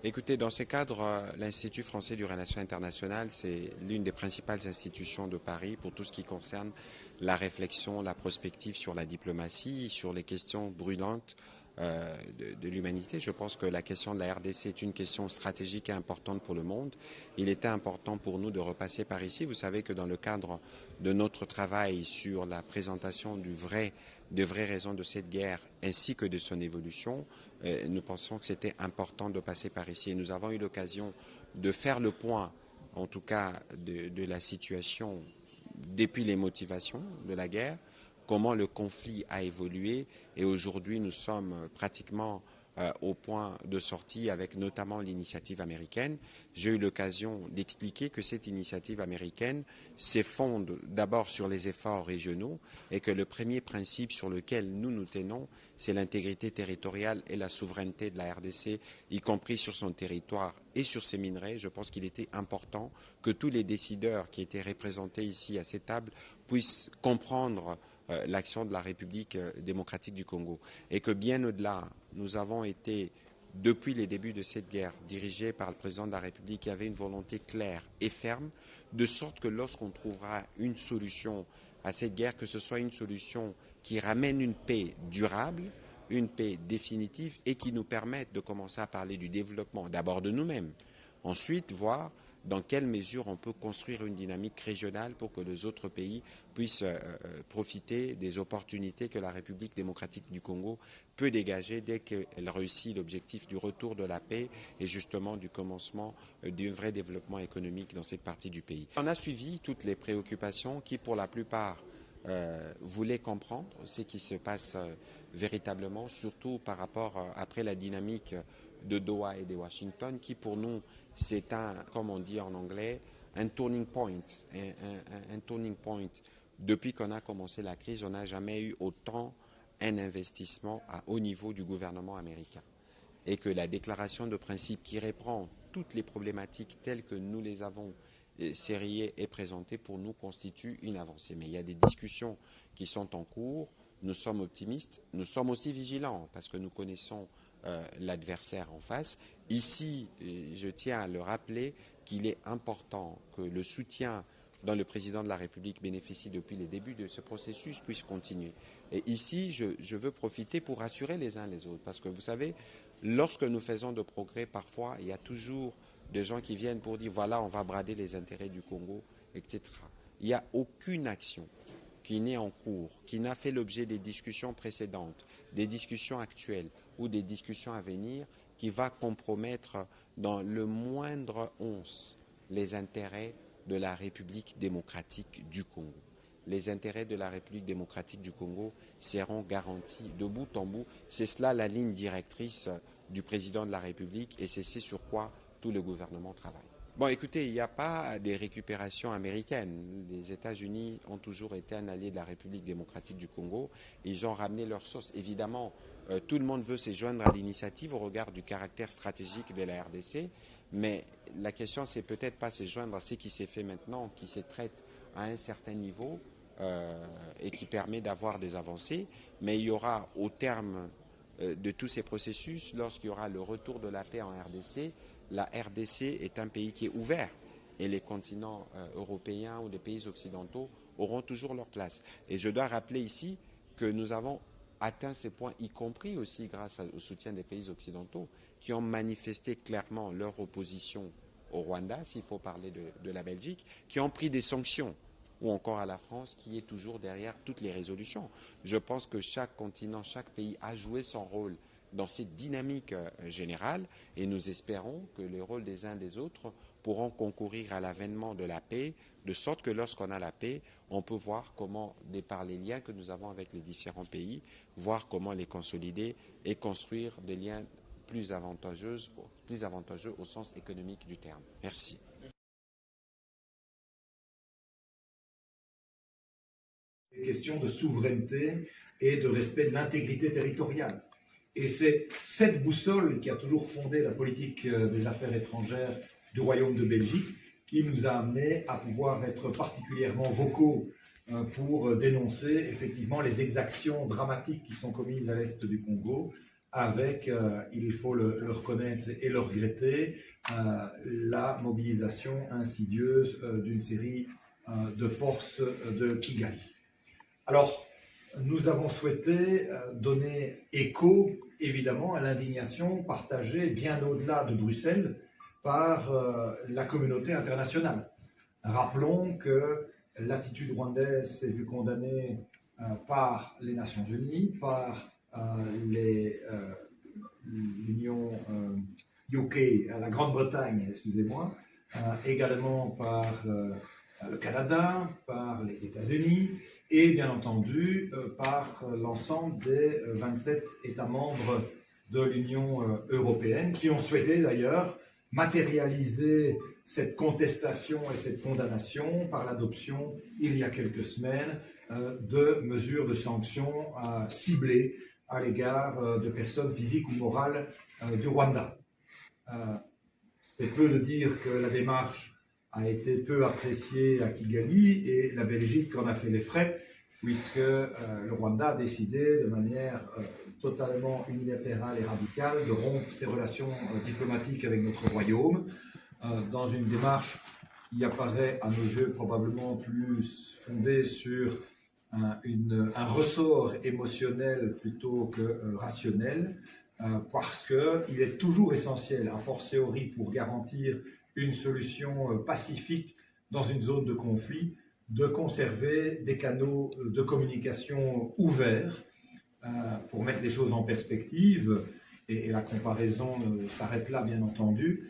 Écoutez, dans ce cadre, l'Institut français du Relation internationale, c'est l'une des principales institutions de Paris pour tout ce qui concerne la réflexion, la prospective sur la diplomatie, sur les questions brûlantes de l'humanité. Je pense que la question de la RDC est une question stratégique et importante pour le monde. Il était important pour nous de repasser par ici. Vous savez que dans le cadre de notre travail sur la présentation de vraies raisons de cette guerre ainsi que de son évolution, nous pensons que c'était important de passer par ici. Et nous avons eu l'occasion de faire le point, en tout cas, de la situation depuis les motivations de la guerre, comment le conflit a évolué. Et aujourd'hui, nous sommes pratiquement au point de sortie avec notamment l'initiative américaine. J'ai eu l'occasion d'expliquer que cette initiative américaine s'effonde d'abord sur les efforts régionaux et que le premier principe sur lequel nous nous tenons, c'est l'intégrité territoriale et la souveraineté de la RDC, y compris sur son territoire et sur ses minerais. Je pense qu'il était important que tous les décideurs qui étaient représentés ici à cette table puissent comprendre l'action de la République démocratique du Congo et que bien au-delà, nous avons été, depuis les débuts de cette guerre, dirigés par le président de la République qui avait une volonté claire et ferme, de sorte que lorsqu'on trouvera une solution à cette guerre, que ce soit une solution qui ramène une paix durable, une paix définitive et qui nous permette de commencer à parler du développement d'abord de nous-mêmes, ensuite voir dans quelle mesure on peut construire une dynamique régionale pour que les autres pays puissent profiter des opportunités que la République démocratique du Congo peut dégager dès qu'elle réussit l'objectif du retour de la paix et justement du commencement d'un vrai développement économique dans cette partie du pays. On a suivi toutes les préoccupations qui, pour la plupart, voulaient comprendre ce qui se passe véritablement, surtout par rapport après la dynamique de Doha et de Washington, qui pour nous, c'est un, comme on dit en anglais, un turning point. Un turning point. Depuis qu'on a commencé la crise, on n'a jamais eu autant un investissement à haut niveau du gouvernement américain. Et que la déclaration de principe qui reprend toutes les problématiques telles que nous les avons sériées et présentées pour nous constitue une avancée. Mais il y a des discussions qui sont en cours. Nous sommes optimistes. Nous sommes aussi vigilants parce que nous connaissons l'adversaire en face. Ici, je tiens à le rappeler qu'il est important que le soutien dont le président de la République bénéficie depuis les débuts de ce processus puisse continuer. Et ici, je veux profiter pour rassurer les uns les autres, parce que vous savez, lorsque nous faisons de progrès, parfois, il y a toujours des gens qui viennent pour dire, voilà, on va brader les intérêts du Congo, etc. Il n'y a aucune action qui n'est en cours, qui n'a fait l'objet des discussions précédentes, des discussions actuelles ou des discussions à venir, qui va compromettre dans le moindre once les intérêts de la République démocratique du Congo. Les intérêts de la République démocratique du Congo seront garantis de bout en bout. C'est cela la ligne directrice du président de la République et c'est ce sur quoi tout le gouvernement travaille. Bon, écoutez, il n'y a pas des récupérations américaines. Les États-Unis ont toujours été un allié de la République démocratique du Congo. Ils ont ramené leur sauce. Évidemment, tout le monde veut se joindre à l'initiative au regard du caractère stratégique de la RDC. Mais la question, c'est peut-être pas se joindre à ce qui s'est fait maintenant, qui se traite à un certain niveau et qui permet d'avoir des avancées. Mais il y aura, au terme de tous ces processus, lorsqu'il y aura le retour de la paix en RDC, la RDC est un pays qui est ouvert et les continents européens ou les pays occidentaux auront toujours leur place. Et je dois rappeler ici que nous avons atteint ces points, y compris aussi grâce au soutien des pays occidentaux qui ont manifesté clairement leur opposition au Rwanda, s'il faut parler de la Belgique, qui ont pris des sanctions, ou encore à la France qui est toujours derrière toutes les résolutions. Je pense que chaque continent, chaque pays a joué son rôle dans cette dynamique générale et nous espérons que les rôles des uns des autres pourront concourir à l'avènement de la paix, de sorte que lorsqu'on a la paix, on peut voir comment, de par les liens que nous avons avec les différents pays, voir comment les consolider et construire des liens plus avantageux au sens économique du terme. Merci. Des questions de souveraineté et de respect de l'intégrité territoriale. Et c'est cette boussole qui a toujours fondé la politique des affaires étrangères du Royaume de Belgique qui nous a amenés à pouvoir être particulièrement vocaux pour dénoncer effectivement les exactions dramatiques qui sont commises à l'est du Congo, avec, il faut le reconnaître et le regretter, la mobilisation insidieuse d'une série de forces de Kigali. Alors, nous avons souhaité donner écho, évidemment, à l'indignation partagée bien au-delà de Bruxelles par la communauté internationale. Rappelons que l'attitude rwandaise s'est vue condamnée par les Nations Unies, par l'Union UK, la Grande-Bretagne, excusez-moi, également par le Canada, par les États-Unis et bien entendu par l'ensemble des 27 États membres de l'Union européenne qui ont souhaité d'ailleurs matérialiser cette contestation et cette condamnation par l'adoption, il y a quelques semaines, de mesures de sanctions ciblées à l'égard de personnes physiques ou morales du Rwanda. C'est peu de dire que la démarche a été peu appréciée à Kigali et la Belgique en a fait les frais, puisque le Rwanda a décidé de manière totalement unilatérale et radicale de rompre ses relations diplomatiques avec notre royaume, dans une démarche qui apparaît à nos yeux probablement plus fondée sur un ressort émotionnel plutôt que rationnel, parce qu'il est toujours essentiel, a fortiori pour garantir une solution pacifique dans une zone de conflit, de conserver des canaux de communication ouverts pour mettre les choses en perspective, et la comparaison s'arrête là bien entendu,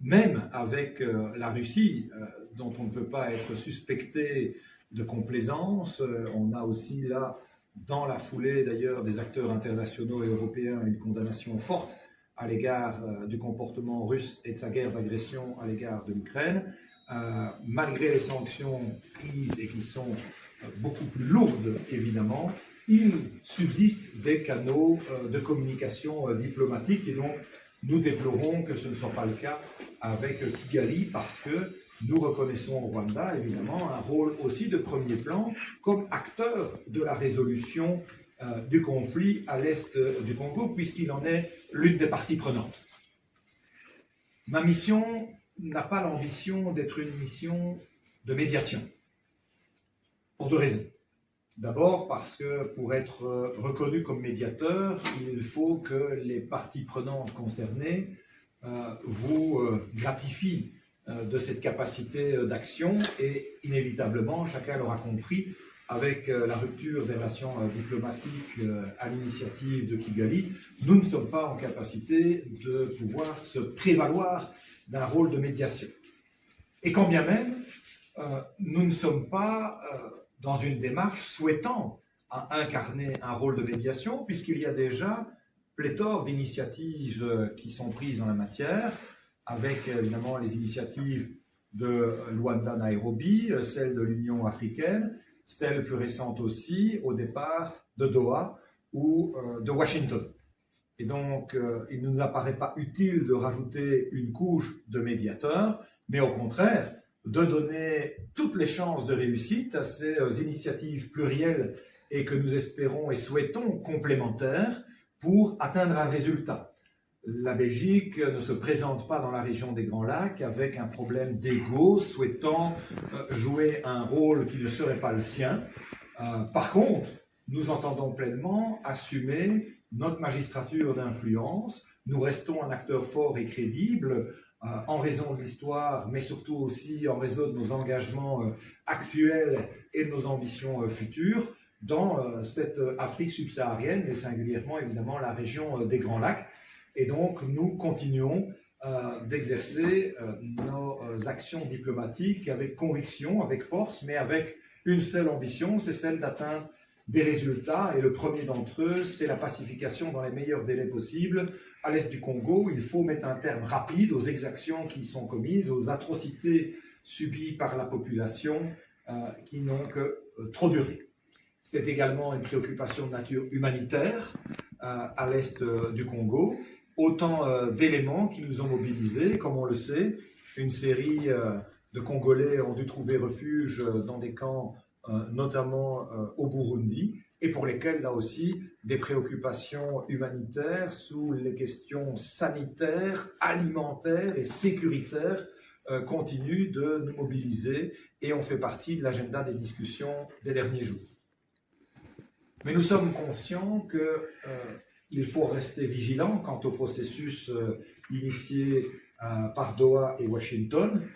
même avec la Russie, dont on ne peut pas être suspecté de complaisance. On a aussi là, dans la foulée d'ailleurs des acteurs internationaux et européens, une condamnation forte à l'égard du comportement russe et de sa guerre d'agression à l'égard de l'Ukraine. Malgré les sanctions prises et qui sont beaucoup plus lourdes évidemment, il subsiste des canaux de communication diplomatique et donc nous déplorons que ce ne soit pas le cas avec Kigali parce que nous reconnaissons au Rwanda évidemment un rôle aussi de premier plan comme acteur de la résolution du conflit à l'est du Congo puisqu'il en est l'une des parties prenantes. Ma mission n'a pas l'ambition d'être une mission de médiation pour deux raisons. D'abord parce que pour être reconnu comme médiateur, il faut que les parties prenantes concernées vous gratifient de cette capacité d'action et inévitablement, chacun l'aura compris, avec la rupture des relations diplomatiques à l'initiative de Kigali, nous ne sommes pas en capacité de pouvoir se prévaloir d'un rôle de médiation. Et quand bien même, nous ne sommes pas dans une démarche souhaitant à incarner un rôle de médiation, puisqu'il y a déjà pléthore d'initiatives qui sont prises en la matière, avec évidemment les initiatives de Luanda-Nairobi, celles de l'Union africaine, celle plus récente aussi, au départ de Doha ou de Washington. Et donc, il ne nous apparaît pas utile de rajouter une couche de médiateurs, mais au contraire, de donner toutes les chances de réussite à ces initiatives plurielles et que nous espérons et souhaitons complémentaires pour atteindre un résultat. La Belgique ne se présente pas dans la région des Grands Lacs avec un problème d'ego, souhaitant jouer un rôle qui ne serait pas le sien. Par contre, nous entendons pleinement assumer notre magistrature d'influence. Nous restons un acteur fort et crédible en raison de l'histoire, mais surtout aussi en raison de nos engagements actuels et de nos ambitions futures dans cette Afrique subsaharienne, et singulièrement évidemment la région des Grands Lacs. Et donc, nous continuons d'exercer nos actions diplomatiques avec conviction, avec force, mais avec une seule ambition, c'est celle d'atteindre des résultats. Et le premier d'entre eux, c'est la pacification dans les meilleurs délais possibles. À l'est du Congo, il faut mettre un terme rapide aux exactions qui sont commises, aux atrocités subies par la population qui n'ont que trop duré. C'est également une préoccupation de nature humanitaire à l'est du Congo. Autant d'éléments qui nous ont mobilisés. Comme on le sait, une série de Congolais ont dû trouver refuge dans des camps notamment au Burundi, et pour lesquels, là aussi, des préoccupations humanitaires sous les questions sanitaires, alimentaires et sécuritaires continuent de nous mobiliser et ont fait partie de l'agenda des discussions des derniers jours. Mais nous sommes conscients qu'il faut rester vigilant quant au processus initié par Doha et Washington.